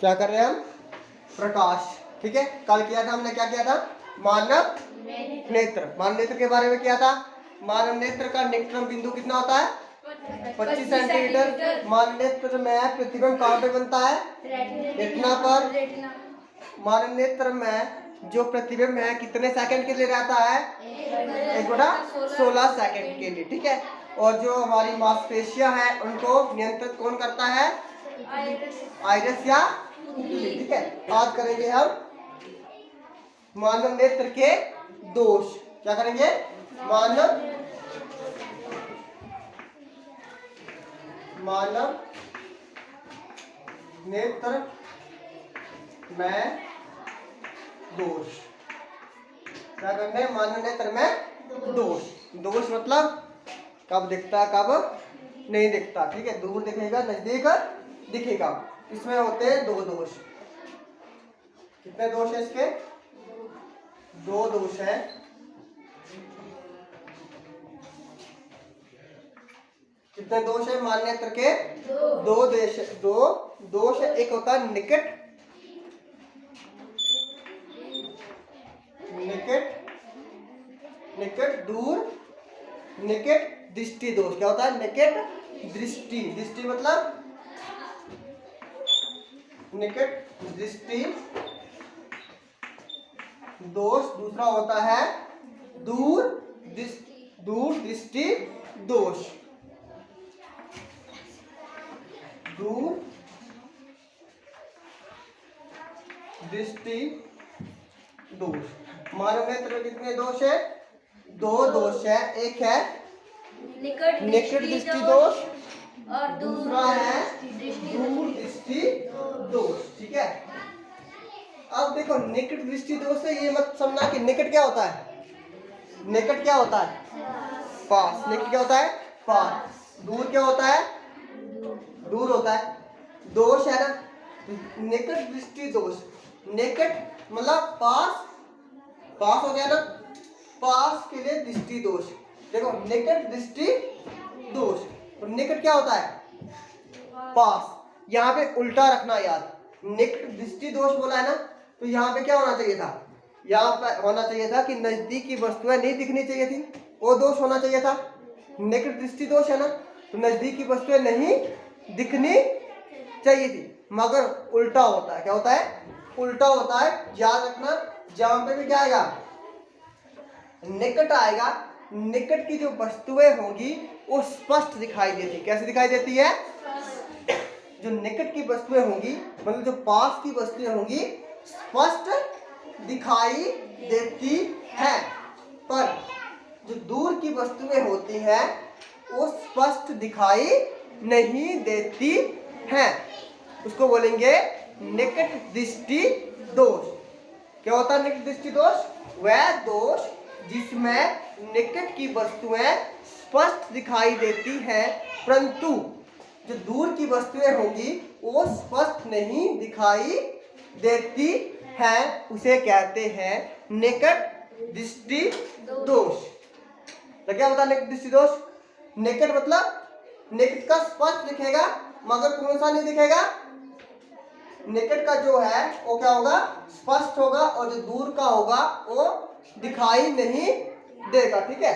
क्या कर रहे हैं हम? प्रकाश। ठीक है, कल किया था हमने, क्या किया था? मानव नेत्र। मानव नेत्र के बारे में किया था। मानव नेत्र का निकटतम बिंदु कितना होता है? 25 सेंटीमीटर। मानव नेत्र में प्रतिबिंब कहाँ पे बनता है? रेटिना पर। मानव नेत्र में जो प्रतिबिंब है कितने सेकंड के लिए रहता है? 1/16 सेकंड के लिए। ठीक है, और जो हमारी मांसपेशियां हैं उनको नियंत्रित कौन करता है? आइरिस या पुतली। ठीक है, आज करेंगे हम मानव नेत्र के दोष। क्या करेंगे? मानव नेत्र में दोष। क्या करना है? मानव नेत्र में दोष। दोष मतलब कब दिखता है, कब नहीं दिखता। ठीक है, दूर दिखेगा, नजदीक दिखेगा। इसमें होते हैं दो दोष। कितने दोष है इसके? दो दोष है। कितने दोष है मानव नेत्र के? दो दोष है। एक होता है निकट दूर, निकट दृष्टि दोष। क्या होता है? निकट दृष्टि। दृष्टि मतलब निकट दृष्टि दोष। दूसरा होता है दूर दृष्टि दोष। दूर दृष्टि दोष। मानव नेत्र में कितने दोष है? दो दोष है। एक है निकट दृष्टि दोष और दूसरा है दूर दृष्टि दोष। ठीक है, अब देखो निकट दृष्टि दोष से ये मत समझना कि निकट क्या होता है। निकट क्या होता है? पास। निकट क्या होता है? पास। दूर क्या होता है? दूर होता है। दोष है ना, निकट दृष्टि दोष। निकट मतलब पास, पास हो गया ना, पास के लिए दृष्टि दोष। देखो निकट दृष्टि दोष और निकट क्या होता है? पास। यहाँ पे उल्टा रखना याद। निकट दृष्टि दोष बोला है ना, तो यहाँ पे क्या होना चाहिए था? यहाँ पे होना चाहिए था कि नजदीक की वस्तुएं नहीं दिखनी चाहिए थी, वो दोष होना चाहिए था। निकट दृष्टि दोष है ना, तो नजदीक की वस्तुएं नहीं दिखनी चाहिए थी, मगर उल्टा होता है। क्या होता है? उल्टा होता है। याद रखना, जहां पे भी क्या आएगा? निकट आएगा, निकट की जो वस्तुएं होंगी वो स्पष्ट दिखाई देती। कैसे दिखाई देती है? जो निकट की वस्तुएं होंगी, मतलब जो पास की वस्तुएं होंगी, स्पष्ट दिखाई देती है। पर जो दूर की वस्तुएं होती हैं वो स्पष्ट दिखाई नहीं देती हैं। उसको बोलेंगे निकट दृष्टि दोष। क्या होता है निकट दृष्टि दोष? वह दोष जिसमें निकट की वस्तुएं स्पष्ट दिखाई देती हैं, परंतु जो दूर की वस्तुएं होंगी वो स्पष्ट नहीं दिखाई देती हैं, उसे कहते हैं निकट दृष्टि दोष। तो क्या होता है निकट दृष्टि दोष? निकट मतलब निकट का स्पष्ट दिखेगा, मगर कौन सा नहीं दिखेगा? निकट का जो है वो क्या होगा? स्पष्ट होगा, और जो दूर का होगा वो दिखाई नहीं देगा। ठीक है,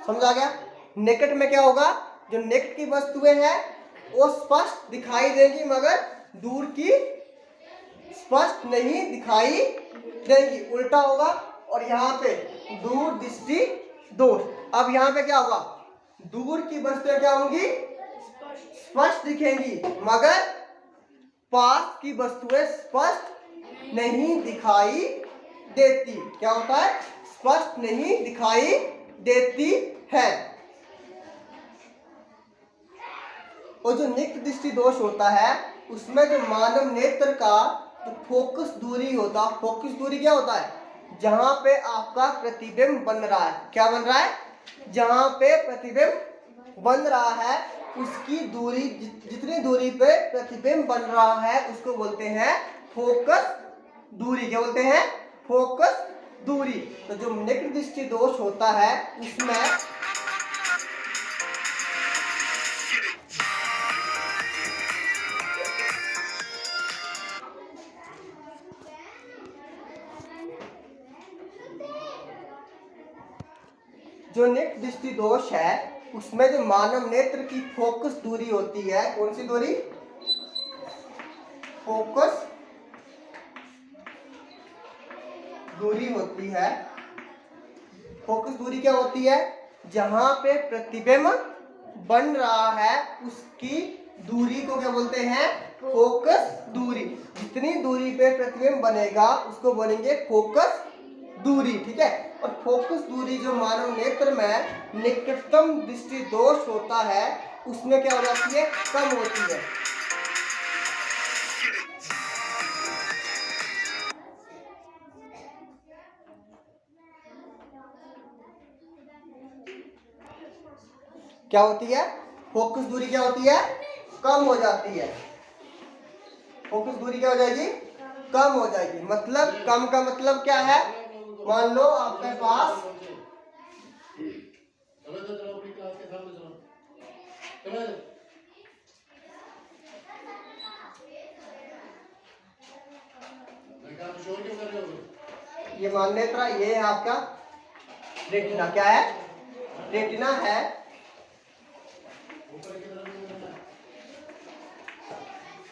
समझा गया? निकट में क्या होगा? जो निकट की वस्तुएं हैं वो स्पष्ट दिखाई देंगी, मगर दूर की स्पष्ट नहीं दिखाई देंगी। उल्टा होगा। और यहाँ पे दूर दृष्टि दोष। अब यहाँ पे क्या होगा? दूर की वस्तुएं क्या होंगी? स्पष्ट दिखेंगी, मगर पास की वस्तुएं स्पष्ट नहीं दिखाई देती। क्या होता है? स्पष्ट नहीं दिखाई देती है। और जो निकट दृष्टि दोष होता है उसमें जो मानव नेत्र का जो फोकस दूरी होता है, फोकस दूरी क्या होता है? जहां पे आपका प्रतिबिंब बन रहा है। क्या बन रहा है? जहां पे प्रतिबिंब बन रहा है उसकी दूरी, जितनी दूरी पे प्रतिबिंब बन रहा है उसको बोलते हैं फोकस दूरी। क्या बोलते हैं? फोकस दूरी। तो जो निकट दृष्टि दोष होता है उसमें जो नेत्र दृष्टि दोष है उसमें जो मानव नेत्र की फोकस दूरी होती है, कौन सी दूरी? फोकस दूरी होती है। फोकस दूरी क्या होती है? जहां पे प्रतिबिंब बन रहा है उसकी दूरी को क्या बोलते हैं? फोकस दूरी। जितनी दूरी पे प्रतिबिंब बनेगा उसको बोलेंगे फोकस दूरी, ठीक है। और फोकस दूरी जो मानव नेत्र में निकटतम दृष्टि दोष होता है उसमें क्या हो जाती है? कम होती है। क्या होती है? फोकस दूरी क्या होती है? कम हो जाती है। फोकस दूरी क्या हो जाएगी? कम हो जाएगी। मतलब कम का मतलब क्या है? मान लो आपके पास ये मान नेत्र, ये है आपका रेटिना। क्या है? रेटिना है।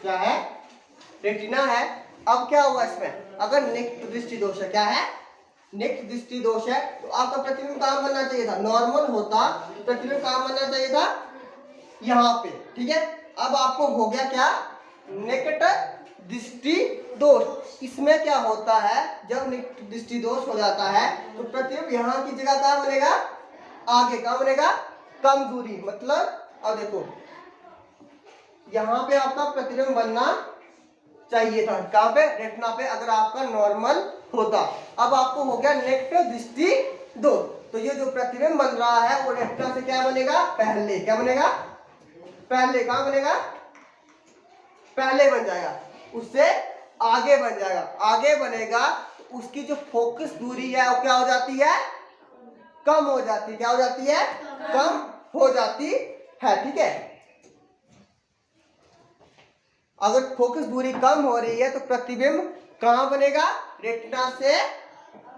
क्या है? रेटिना है। अब क्या हुआ इसमें? अगर नेत्र दृष्टि दोष है, क्या है? नेत्र दृष्टि दोष है तो आपका प्रतिबिंब कहाँ बनना चाहिए था? नॉर्मल होता, प्रतिबिंब कहाँ बनना चाहिए था? यहाँ पे, ठीक है। अब आपको हो गया क्या? नेत्र दृष्टि दोष। इसमें क्या होता है? जब नेत्र दृष्टि दोष हो जाता है तो प्रतिबिंब यहाँ की जगह कहाँ बनेगा? आगे। कहाँ बनेगा? कम दूरी। मतलब अब देखो यहाँ पे आपका प्रतिबिंब बनना चाहिए था। कहाँ पे? रेटिना पे, अगर आपका नॉर्मल होता। अब आपको हो गया नेत्र दृष्टि दोष। तो ये जो प्रतिबिंब बन रहा है वो रेटिना से क्या बनेगा? पहले। क्या बनेगा? पहले। कहाँ बनेगा? पहले बन जाएगा, उससे आगे बन जाएगा। आगे बनेगा तो उसकी जो फोकस दूरी है वो क्या हो जाती है? कम हो जाती है। क्या हो जाती है? कम हो जाती है, ठीक है। अगर फोकस दूरी कम हो रही है तो प्रतिबिंब कहां बनेगा? रेटिना से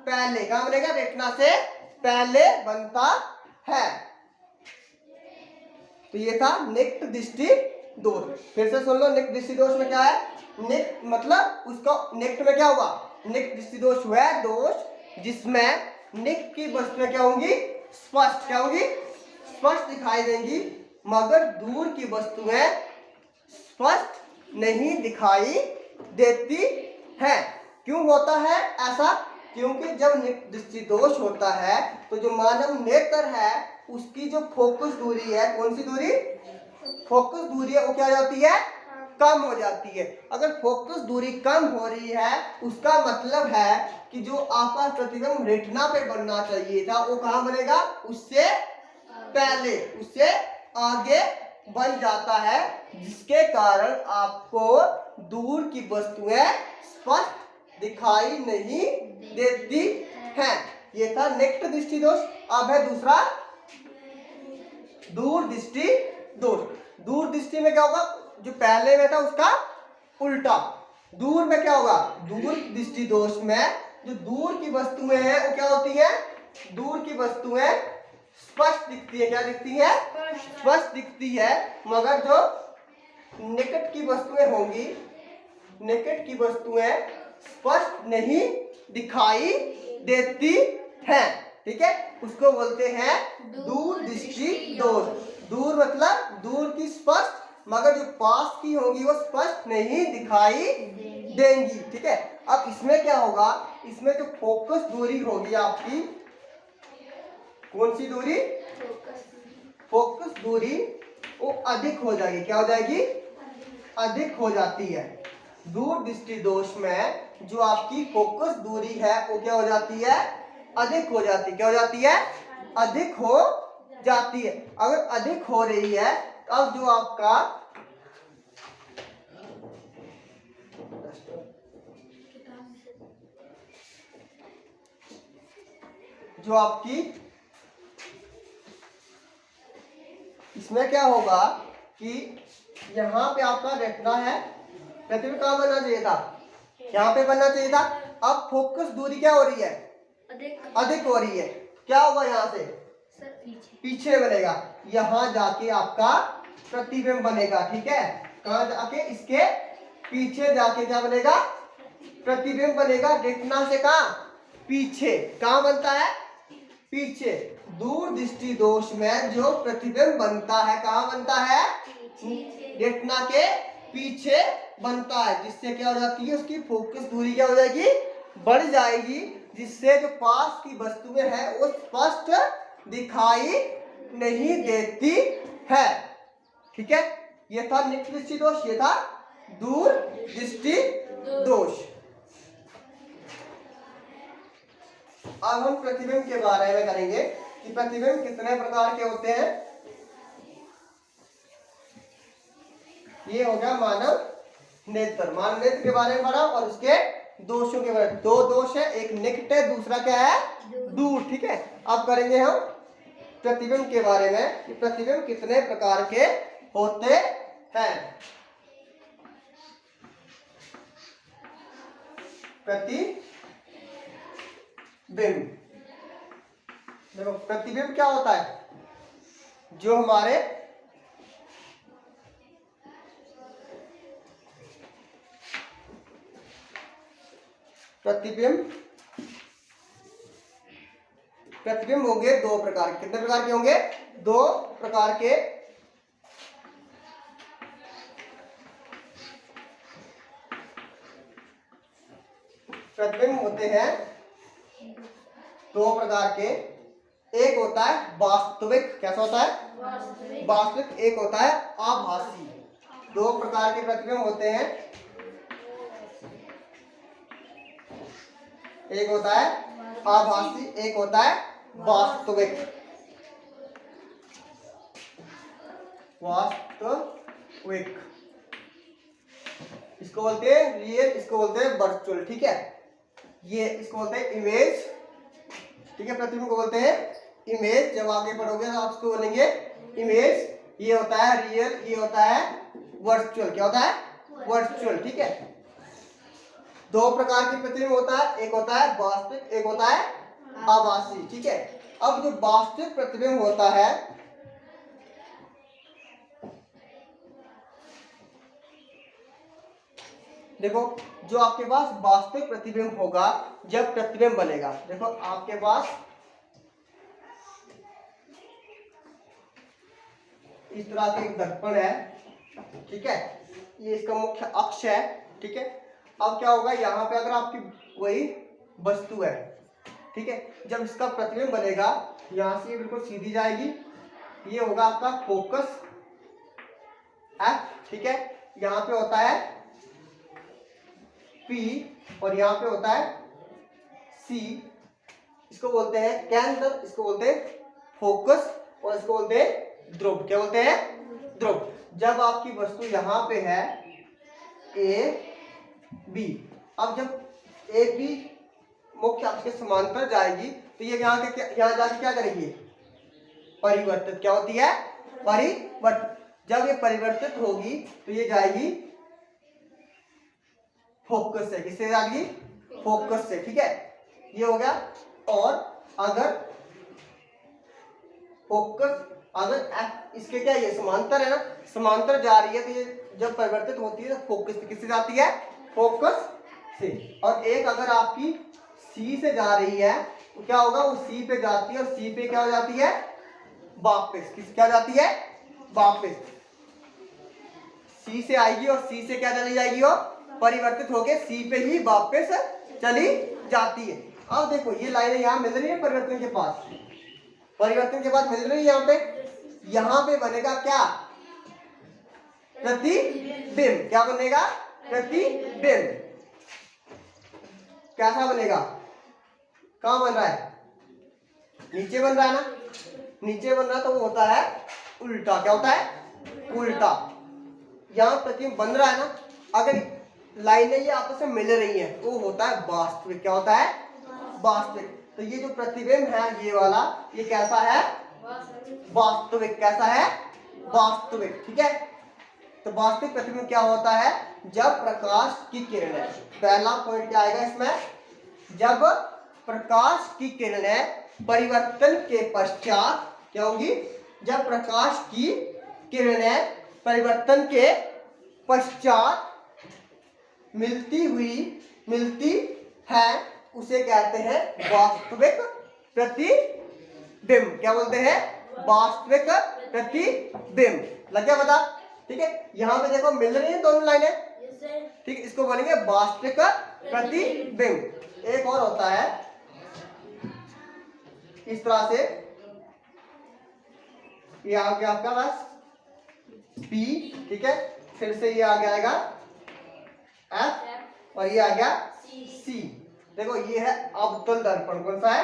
पहले। कहां बनेगा? रेटिना से पहले बनता है। तो ये था नेत्र दृष्टि दोष। फिर से सुन लो, नेत्र दृष्टि दोष में क्या है? नेत्र मतलब उसका नेत्र में क्या हुआ? नेत्र दृष्टि दोष हुआ है दोष जिसमें नेत्र की वस्तुएं क्या होंगी? स्पष्ट। क्या होंगी? स्पष्ट दिखाई देंगी, मगर दूर की वस्तुएं स्पष्ट नहीं दिखाई देती है। क्यों होता है ऐसा? क्योंकि जब नेत्र दृष्टि दोष होता है तो जो मानव नेत्र है उसकी जो फोकस दूरी है, कौन सी दूरी? फोकस दूरी है वो क्या हो जाती है? कम हो जाती है। अगर फोकस दूरी कम हो रही है उसका मतलब है कि जो आपका प्रतिबिंब रेटिना पे बनना चाहिए था वो कहाँ बनेगा? उससे पहले, उससे आगे बन जाता है, जिसके कारण आपको दूर की वस्तुएं स्पष्ट दिखाई नहीं देती हैं। ये था नेत्र दृष्टि दोष। अब है दूसरा दूर दृष्टि दोष। दूर दृष्टि में क्या होगा? जो पहले में था उसका उल्टा। दूर में क्या होगा? दूर दृष्टि दोष में जो दूर की वस्तुएं हैं वो क्या होती हैं? दूर की वस्तुएं स्पष्ट दिखती है। क्या दिखती है? स्पष्ट दिखती है, मगर जो निकट की वस्तुएं होंगी, निकट की वस्तुएं स्पष्ट नहीं दिखाई देती हैं, ठीक है। उसको बोलते हैं दूर दृष्टि दोष। दूर मतलब दूर की स्पष्ट, मगर जो पास की होंगी वो स्पष्ट नहीं दिखाई देंगी, ठीक है। अब इसमें क्या होगा? इसमें जो फोकस दूरी होगी आपकी, कौन सी दूरी? फोकस दूरी वो अधिक हो जाएगी। क्या हो जाएगी? अधिक हो जाती है। दूर दृष्टि दोष में जो आपकी फोकस दूरी है वो क्या हो जाती है? अधिक हो जाती है। क्या हो जाती है? अधिक हो जाती है। अगर अधिक हो रही है तो अब जो आपका जो आपकी इसमें क्या होगा कि यहाँ पे आपका रेटिना है, प्रतिबिंब कहाँ बनना चाहिए था? यहाँ पे बनना चाहिए था। अब फोकस दूरी क्या हो रही है? अधिक हो रही है। क्या होगा यहाँ से? पीछे बनेगा, यहाँ जाके आपका प्रतिबिंब बनेगा। ठीक है, कहाँ जाके, इसके पीछे जाके क्या बनेगा, प्रतिबिंब बनेगा। रेटिना से कहाँ, पीछे। कहाँ बनता है, पीछे। दूर दृष्टि दोष में जो प्रतिबिंब बनता है कहाँ बनता है, रेटिना के पीछे बनता है, जिससे क्या हो जाती है, उसकी फोकस दूरी क्या हो जाएगी, बढ़ जाएगी, जिससे जो पास की वस्तुएं हैं वो स्पष्ट दिखाई नहीं देती है। ठीक है, ये था निकट दृष्टि दोष, ये था दूर दृष्टि दोष। अब हम प्रतिबिंब के बारे में करेंगे कि प्रतिबिंब कितने प्रकार के होते हैं। ये हो गया मानव नेत्र। मानव नेत्र के बारे में पढ़ा और उसके दोषों के बारे में। दो दोष है, एक निकट है, दूसरा क्या है, दूर। ठीक है, अब करेंगे हम प्रतिबिंब के बारे में कि प्रतिबिंब कितने प्रकार के होते हैं। प्रतिबिंब, देखो प्रतिबिंब क्या होता है, जो हमारे प्रतिबिंब होंगे दो प्रकार के। कितने प्रकार के होंगे, दो प्रकार के। प्रतिबिंब होते हैं दो प्रकार के। एक होता है वास्तविक, कैसा होता है, वास्तविक। एक होता है आभासी। दो प्रकार के प्रतिबिंब होते हैं, एक होता है आभासी, एक होता है वास्तविक। वास्तविक इसको बोलते हैं रियल, इसको बोलते हैं वर्चुअल। ठीक है, ये इसको बोलते हैं इमेज। ठीक है, प्रतिबिंब को बोलते हैं इमेज। जब आगे पढ़ोगे तो आप इसको बोलेंगे इमेज। ये होता है रियल, ये होता है वर्चुअल। क्या होता है, वर्चुअल। ठीक है, दो प्रकार के प्रतिबिंब होता है, एक होता है वास्तविक, एक होता है आभासी। ठीक है, अब जो वास्तविक प्रतिबिंब होता है, देखो जो आपके पास वास्तविक प्रतिबिंब होगा, जब प्रतिबिंब बनेगा, देखो आपके पास इस तरह का एक दर्पण है। ठीक है, ये इसका मुख्य अक्ष है। ठीक है, अब क्या होगा, यहाँ पे अगर आपकी कोई वस्तु है, ठीक है, जब इसका प्रतिबिंब बनेगा, यहाँ से ये बिल्कुल सीधी जाएगी। ये होगा आपका फोकस एफ। ठीक है, यहाँ पे होता है P और यहाँ पे होता है C। इसको बोलते हैं केंद्र, इसको बोलते हैं फोकस और इसको बोलते हैं ध्रुव। क्या बोलते हैं, ध्रुव। जब आपकी वस्तु यहाँ पे है A B, अब जब A B मुख्य अक्ष के समांतर जाएगी तो ये यहाँ जाके क्या करेगी, परिवर्तित। क्या होती है, परिवर्तित। जब ये परिवर्तित होगी तो ये जाएगी फोकस से। किससे जाएगी, फोकस से। ठीक है, ये हो गया। और अगर फोकस, अगर इसके क्या, ये समांतर है ना, समांतर जा रही है तो ये जब परिवर्तित होती है तो फोकस से। किससे जाती है, फोकस से। और एक अगर आपकी सी से जा रही है तो क्या होगा, वो सी पे जाती है और सी पे क्या हो जाती है, वापस। किस क्या जाती है, वापस। सी से आएगी और सी से क्या चली जाएगी, वो परिवर्तित होके सी पे ही वापस चली जाती है। अब देखो ये लाइनें यहाँ मिल रही है परिवर्तन के पास, परिवर्तन के बाद मिल रही है यहाँ पे। यहाँ पे बनेगा क्या, प्रतिबिंब। क्या बनेगा, प्रतिबिंब। कैसा बनेगा, कहाँ बन रहा है, नीचे बन रहा है ना, नीचे बन रहा है तो वो होता है उल्टा। क्या होता है, उल्टा। यहाँ प्रतिबिंब बन रहा है ना, अगर लाइनें ये आपस में मिल रही हैं तो होता है वास्तविक। क्या होता है, वास्तविक। तो ये जो प्रतिबिंब है ये वाला, ये कैसा है, वास्तविक। कैसा है, वास्तविक। ठीक है, तो वास्तविक प्रतिबिंब क्या होता है, जब प्रकाश की किरणें, पहला पॉइंट क्या आएगा इसमें, जब प्रकाश की किरणें परिवर्तन के पश्चात क्या होगी? जब प्रकाश की किरणें परिवर्तन के पश्चात मिलती है उसे कहते हैं वास्तविक प्रतिबिंब। क्या बोलते हैं? वास्तविक प्रतिबिंब। लग गया पता? ठीक है, यहाँ पे देखो मिल रही है दोनों लाइनें, ठीक है, इसको बोलेंगे वास्तविक प्रतिबिंब। एक और होता है इस तरह से, ये आ गया आपका पास P, ठीक है, फिर से ये आ जाएगा F और ये आ गया C। देखो ये है अवतल दर्पण। कौन सा है?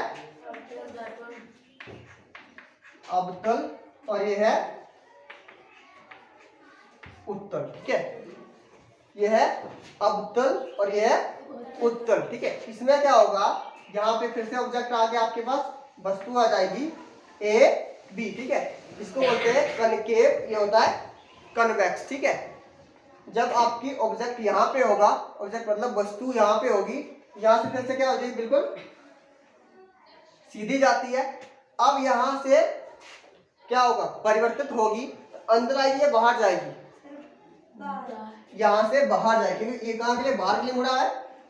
अवतल। और ये है उत्तल। ठीक है, ये है अवतल और ये है उत्तल। ठीक है, इसमें क्या होगा, यहाँ पे फिर से ऑब्जेक्ट आ गया आपके पास, वस्तु आ जाएगी A B। ठीक है, इसको बोलते हैं कनकेव, ये होता है कन्वेक्स। ठीक है, जब आपकी ऑब्जेक्ट यहाँ पे होगा, ऑब्जेक्ट मतलब वस्तु यहाँ पे होगी, यहाँ से फिर से क्या हो जाएगी, बिल्कुल सीधी जाती है। अब यहाँ से क्या होगा, परिवर्तित होगी, अंदर आएगी या बाहर जाएगी? यहाँ से बाहर जाएगी, क्योंकि ये कहाँ के लिए, बाहर के लिए मुड़ा है,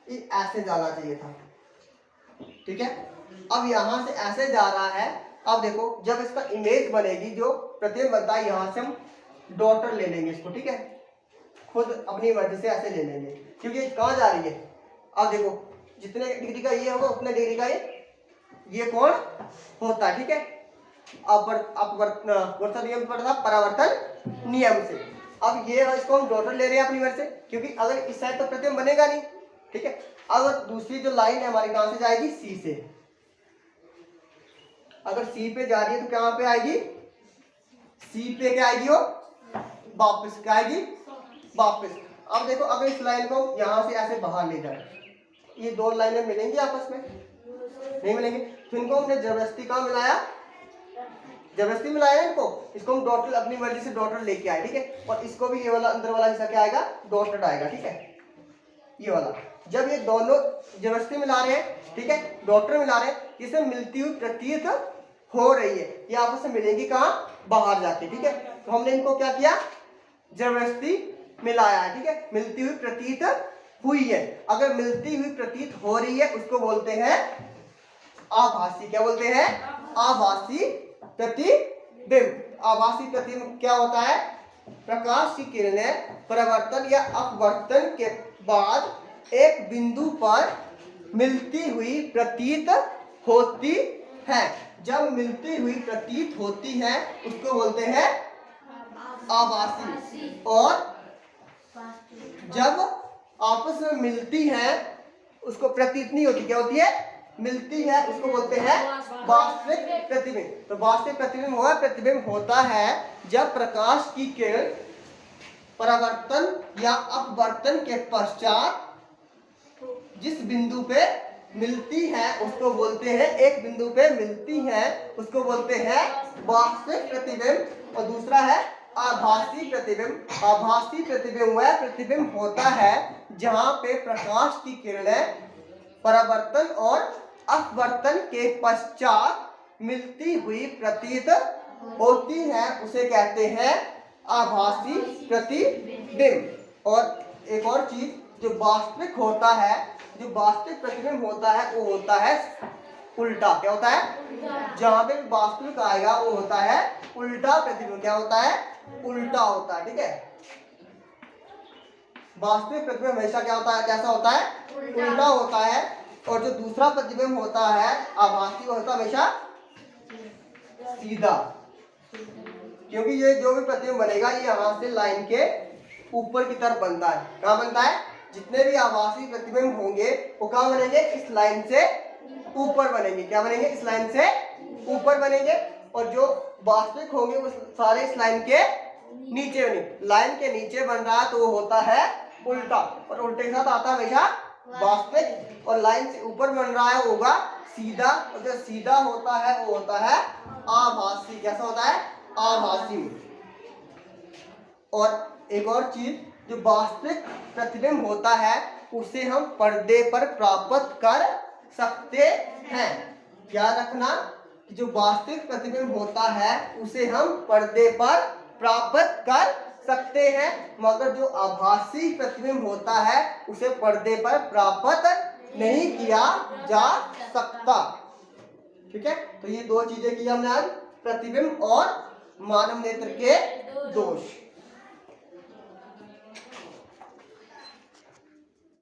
ये ऐसे जाना चाहिए था। ठीक है, अब यहाँ से ऐसे जा रहा है। अब देखो जब इसका इमेज बनेगी, जो प्रतिबिंब बनता है, यहाँ से हम डॉटर ले लेंगे इसको। ठीक है, खुद अपनी मर्जी से ऐसे ले लेंगे, क्योंकि कहाँ जा रही है। अब देखो जितने डिग्री का ये होगा उतने डिग्री का ये कोण होता है। ठीक है, अपवर्तन नियम पढ़ा था, परावर्तन नियम से। अब ये इसको हम डॉटर ले रहे हैं अपनी मर्जी से, क्योंकि अगर इस साइड तो प्रतिबिंब बनेगा नहीं। ठीक है, अगर दूसरी जो लाइन है हमारी कहां से जाएगी, सी से। अगर सी पे जा रही है तो कहां पे आएगी, सी पे क्या आएगी, वो वापस क्या आएगी, वापस। अब देखो अगर इस लाइन को यहां से ऐसे बाहर ले जाए, ये दो लाइनें मिलेंगी आपस में? नहीं मिलेंगे। तो इनको हमने जबरदस्ती कहाँ मिलाया, जबरदस्ती मिलाया इनको, इसको हम डॉटर अपनी मर्जी से डॉटर लेके आए। ठीक है, और इसको भी ये वाला अंदर वाला हिस्सा क्या आएगा, डॉटेड आएगा। ठीक है, ये वाला जब ये दोनों जबरदस्ती मिला रहे हैं, ठीक है, डॉटर मिला रहे हैं, इसे मिलती हुई प्रतीत हो रही है, ये आपस में मिलेंगी कहाँ, बाहर जाके। ठीक है, तो हमने इनको क्या किया, जबरदस्ती मिलाया है। ठीक है, मिलती हुई प्रतीत हुई है। अगर मिलती हुई प्रतीत हो रही है उसको बोलते हैं आभासी। क्या बोलते हैं, आभासी प्रतिबिंब। आभासी प्रतिबिंब क्या होता है, प्रकाश की किरणें परावर्तन या अपवर्तन के बाद एक बिंदु पर मिलती हुई प्रतीत होती है। जब मिलती हुई प्रतीत होती है उसको बोलते हैं आभासी। और जब आपस में मिलती है उसको प्रतीत नहीं होती, क्या होती है, मिलती है, उसको बोलते हैं वास्तविक प्रतिबिंब। तो वास्तविक प्रतिबिंब हुआ, प्रतिबिंब होता है जब प्रकाश की किरण परावर्तन या अपवर्तन के पश्चात जिस बिंदु पे मिलती है उसको बोलते हैं, एक बिंदु पे मिलती है उसको बोलते हैं वास्तविक प्रतिबिंब। और दूसरा है आभासी प्रतिबिंब। आभासी प्रतिबिंब वह प्रतिबिंब होता है जहां पे प्रकाश की किरणें परावर्तन और अपवर्तन के पश्चात मिलती हुई प्रतीत होती है, उसे कहते हैं आभासी प्रतिबिंब। और एक और चीज जो वास्तविक होता है, जो वास्तविक प्रतिबिंब होता है वो होता है उल्टा। क्या होता है, जहां पे वास्तविक आएगा वो होता है उल्टा प्रतिबिंब। क्या होता है, उल्टा होता है। ठीक है, वास्तविक प्रतिबिंब हमेशा क्या होता है, कैसा होता है, उल्टा होता है। और जो दूसरा प्रतिबिंब होता है आभासी, वो होता है हमेशा सीधा, क्योंकि ये जो भी प्रतिबिंब बनेगा ये यहाँ से लाइन के ऊपर की तरफ बनता है। कहाँ बनता है, जितने भी आभासी प्रतिबिंब होंगे वो कहाँ बनेंगे, इस लाइन से ऊपर बनेंगे। क्या बनेंगे, इस लाइन से ऊपर बनेंगे। और जो वास्तविक होंगे वो सारे इस लाइन के नीचे बनेंगे। लाइन के नीचे बन रहा है तो वो होता है उल्टा, और उल्टे के साथ आता है हमेशा वास्तविक। और लाइन से ऊपर बन रहा है वो होगा सीधा, और जो सीधा होता है वो होता है आभासी। कैसा होता है, आभासी। और एक और चीज, जो वास्तविक प्रतिबिंब होता है उसे हम पर्दे पर प्राप्त कर सकते हैं। क्या रखना, कि जो वास्तविक प्रतिबिंब होता है उसे हम पर्दे पर प्राप्त कर सकते हैं, मगर जो आभासी प्रतिबिंब होता है उसे पर्दे पर प्राप्त नहीं किया जा सकता। ठीक है, तो ये दो चीजें की हमने आज, प्रतिबिंब और मानव नेत्र के दोष।